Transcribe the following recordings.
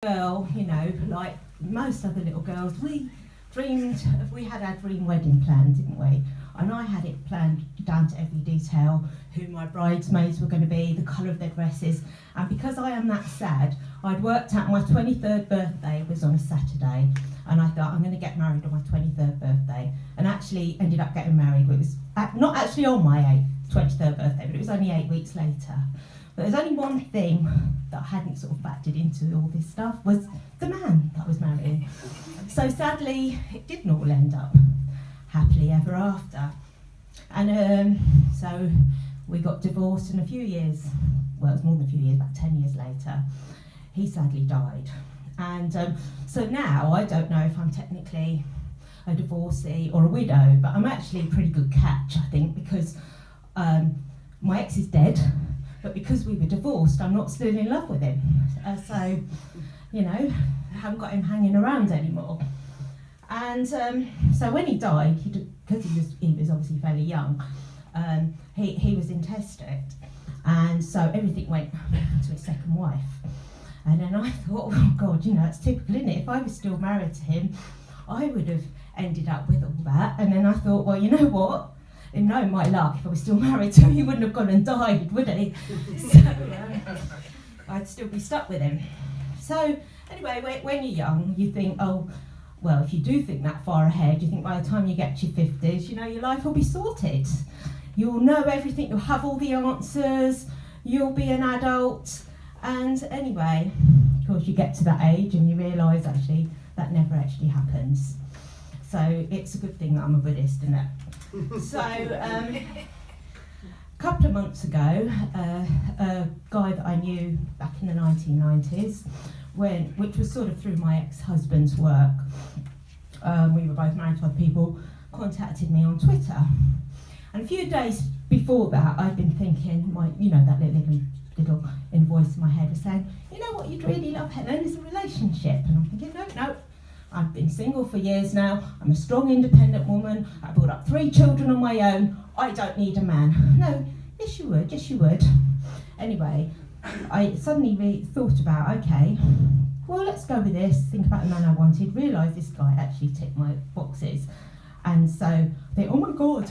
girl, you know, like most other little girls, we had our dream wedding plan, didn't we? And I had it planned down to every detail, who my bridesmaids were going to be, the colour of their dresses. And because I am that sad, I'd worked out my 23rd birthday was on a Saturday, and I thought I'm going to get married on my 23rd birthday, and actually ended up getting married. It was not actually on my 23rd birthday, but it was only 8 weeks later. But there's only one thing that I hadn't sort of factored into all this stuff, was the man that I was marrying. So sadly, it didn't all end up happily ever after. And so we got divorced, and a few years, well, it was more than a few years, about 10 years later, he sadly died. And so now I don't know if I'm technically a divorcee or a widow, but I'm actually a pretty good catch, I think, because my ex is dead, but because we were divorced, I'm not still in love with him. So, you know, I haven't got him hanging around anymore. And so when he died, because he was obviously fairly young, he was intestate, and so everything went to his second wife. And then I thought, oh God, you know, it's typical, isn't it? If I was still married to him, I would have ended up with all that. And then I thought, well, you know what? In knowing my luck, if I was still married to him, he wouldn't have gone and died, would he? So I'd still be stuck with him. So anyway, when you're young, you think, oh, well, if you do think that far ahead, you think by the time you get to your 50s, you know, your life will be sorted. You'll know everything, you'll have all the answers, you'll be an adult. And anyway, of course, you get to that age and you realise actually that never actually happens. So it's a good thing that I'm a Buddhist, isn't it? So a couple of months ago, a guy that I knew back in the 1990s, which was sort of through my ex-husband's work, we were both married to other people, contacted me on Twitter. And a few days before that, I'd been thinking, that little invoice in my head was saying, you know what you'd really love, Helen, is a relationship. And I'm thinking, no, I've been single for years now, I'm a strong independent woman, I brought up 3 children on my own, I don't need a man. No, yes you would. Anyway, I suddenly thought about, okay, well let's go with this, think about the man I wanted, realise this guy actually ticked my boxes. And so I think, oh my God,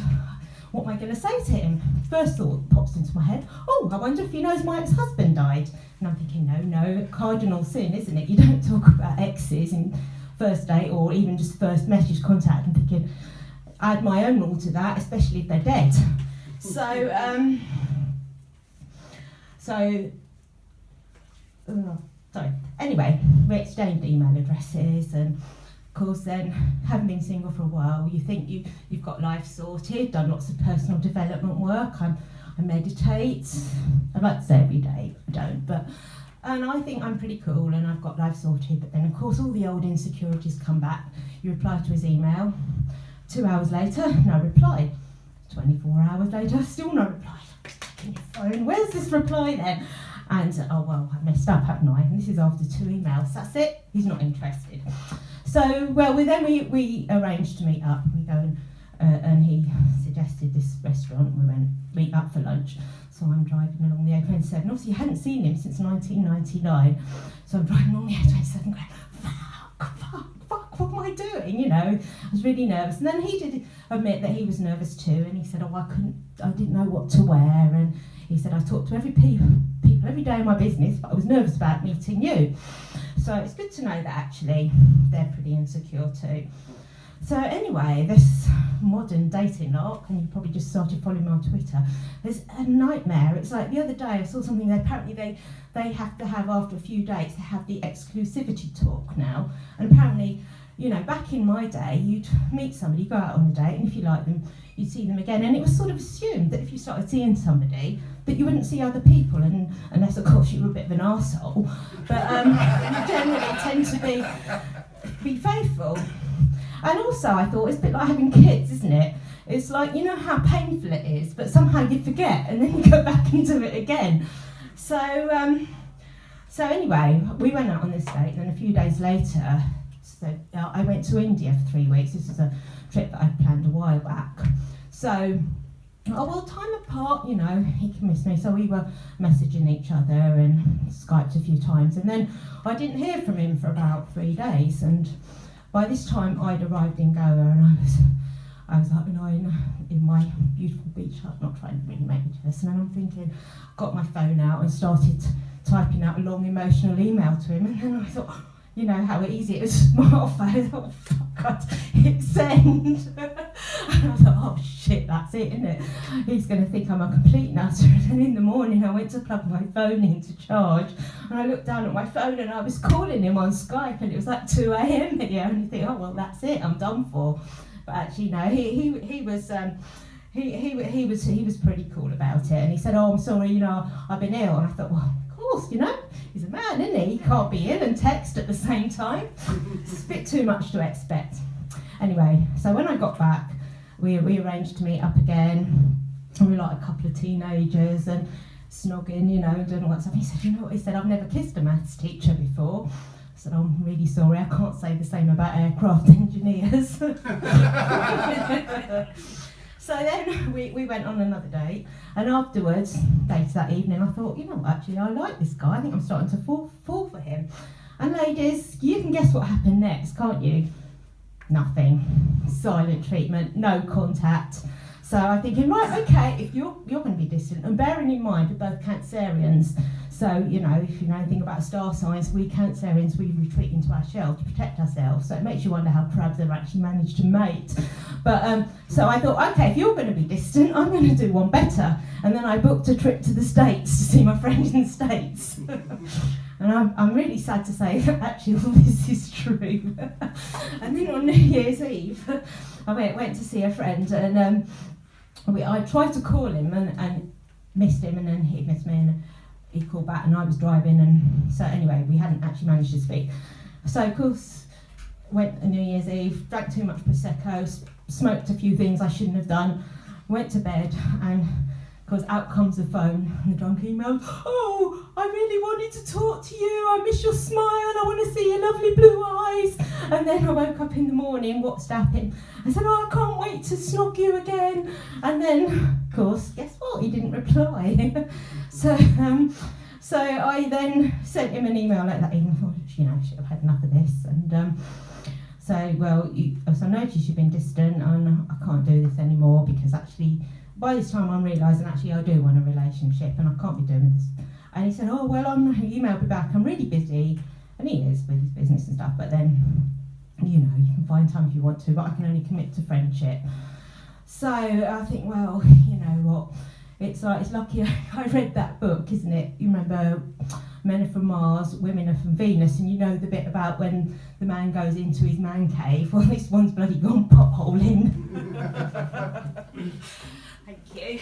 what am I going to say to him? First thought pops into my head, oh, I wonder if he knows my ex-husband died. And I'm thinking, no, cardinal sin, isn't it? You don't talk about exes in first date or even just first message contact. I'm thinking, add my own rule to that, especially if they're dead. Anyway, we exchanged email addresses, and of course then, having been single for a while, you think you've got life sorted, done lots of personal development work, I meditate, I'd like to say every day, I don't, and I think I'm pretty cool and I've got life sorted, but then of course all the old insecurities come back. You reply to his email, 2 hours later, no reply. 24 hours later, still no reply. Checking your phone, where's this reply then? And, oh well, I messed up, haven't I? And this is after 2 emails, that's it, he's not interested. So, well, we arranged to meet up. We go and he suggested this restaurant. We went meet up for lunch. So I'm driving along the A27. Obviously, I hadn't seen him since 1999. So I'm driving along the A27 going, fuck, what am I doing? You know, I was really nervous. And then he did admit that he was nervous too. And he said, I didn't know what to wear. And he said, I talk to people every day in my business, but I was nervous about meeting you. So it's good to know that actually they're pretty insecure too. So anyway, this modern dating lot, and you probably just started following me on Twitter, is a nightmare. It's like the other day I saw something, apparently they have to have, after a few dates, they have the exclusivity talk now. And apparently, you know, back in my day, you'd meet somebody, go out on a date, and if you like them, you'd see them again. And it was sort of assumed that if you started seeing somebody, that you wouldn't see other people, and unless of course you were a bit of an arsehole. But you generally tend to be faithful. And also I thought it's a bit like having kids, isn't it? It's like, you know how painful it is, but somehow you forget and then you go back into it again. So anyway, we went out on this date, and then a few days later, I went to India for 3 weeks. This is a trip that I'd planned a while back. So oh, well, time apart, you know, he can miss me. So we were messaging each other and Skyped a few times. And then I didn't hear from him for about 3 days. And by this time, I'd arrived in Goa and I was like, you know, in my beautiful beach hut, not trying to really make me jealous. And then I'm thinking, got my phone out and started typing out a long emotional email to him. And then I thought, you know, how easy it was to smartphone. I thought, fuck, God, hit send. And I thought, oh shit, that's it, isn't it? He's going to think I'm a complete nutter. And then in the morning, I went to plug my phone in to charge. And I looked down at my phone and I was calling him on Skype. And it was like 2 a.m. here. And you think, oh, well, that's it, I'm done for. But actually, no, he was pretty cool about it. And he said, oh, I'm sorry, you know, I've been ill. And I thought, well, of course, you know, he's a man, isn't he? He can't be ill and text at the same time. It's a bit too much to expect. Anyway, so when I got back, we arranged to meet up again. And we were like a couple of teenagers and snogging, you know, and doing all that stuff. He said, you know what? He said, I've never kissed a maths teacher before. I said, oh, I'm really sorry, I can't say the same about aircraft engineers. So then we went on another date, and afterwards, later that evening, I thought, you know, actually, I like this guy. I think I'm starting to fall for him. And ladies, you can guess what happened next, can't you? Nothing. Silent treatment, no contact. So I'm thinking, right, okay, if you're going to be distant, and bearing in mind we're both Cancerians, so, you know, if you know anything about star signs, we Cancerians, we retreat into our shell to protect ourselves. So it makes you wonder how crabs have actually managed to mate. But so I thought, okay, if you're going to be distant, I'm going to do one better. And then I booked a trip to the States to see my friend in the States. And I'm really sad to say that actually all this is true. And then on New Year's Eve, I went to see a friend, and I tried to call him and missed him, and then he missed me, and he called back, and I was driving, and so anyway, we hadn't actually managed to speak. So of course, went on New Year's Eve, drank too much Prosecco, smoked a few things I shouldn't have done, went to bed, and of course out comes the phone and the drunk email. Oh, I really wanted to talk to you, I miss your smile, I want to see your lovely blue eyes. And then I woke up in the morning, WhatsApped him. I said, oh, I can't wait to snog you again. And then, of course, guess what? He didn't reply. So I then sent him an email like that evening. Thought, you know, I should have had enough of this. And so I noticed you've been distant, and I can't do this anymore, because actually, by this time I'm realising actually I do want a relationship and I can't be doing this. And he said, oh, well, he emailed me back, I'm really busy. And he is with his business and stuff, but then, you know, you can find time if you want to, but I can only commit to friendship. So I think, well, you know what, it's lucky I read that book, isn't it? You remember Men are from Mars, Women are from Venus, and you know the bit about when the man goes into his man cave, well, this one's bloody gone potholing. Thank you.